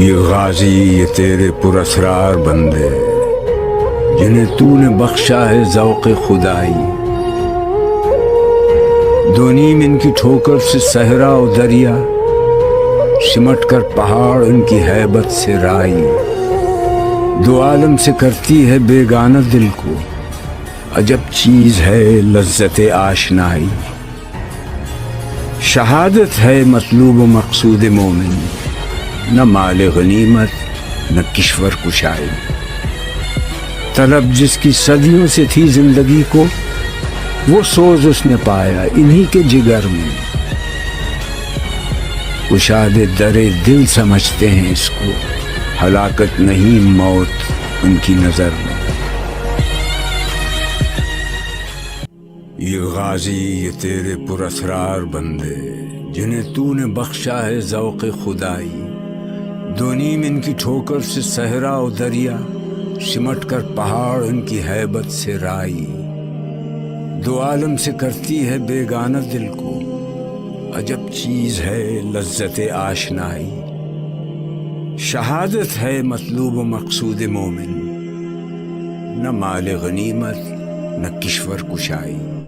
یہ غازی یہ تیرے پراسرار بندے جنہیں تو نے بخشا ہے ذوق خدائی، دو نیم ان کی ٹھوکر سے صحرا و دریا، سمٹ کر پہاڑ ان کی ہیبت سے رائی، دو عالم سے کرتی ہے بیگانہ دل کو، عجب چیز ہے لذت آشنائی، شہادت ہے مطلوب و مقصود مومن، نہ مال غنیمت نہ کشور کشائی، طلب جس کی صدیوں سے تھی زندگی کو، وہ سوز اس نے پایا انہی کے جگر میں، کشاد در دل سمجھتے ہیں اس کو، ہلاکت نہیں موت ان کی نظر میں۔ یہ غازی یہ تیرے پراسرار بندے جنہیں تو نے بخشا ہے ذوق خدائی، دو نیم ان کی ٹھوکر سے صحرا و دریا، سمٹ کر پہاڑ ان کی ہیبت سے رائی، دو عالم سے کرتی ہے بیگانہ دل کو، عجب چیز ہے لذت آشنائی، شہادت ہے مطلوب و مقصود مومن، نہ مال غنیمت نہ کشور کشائی۔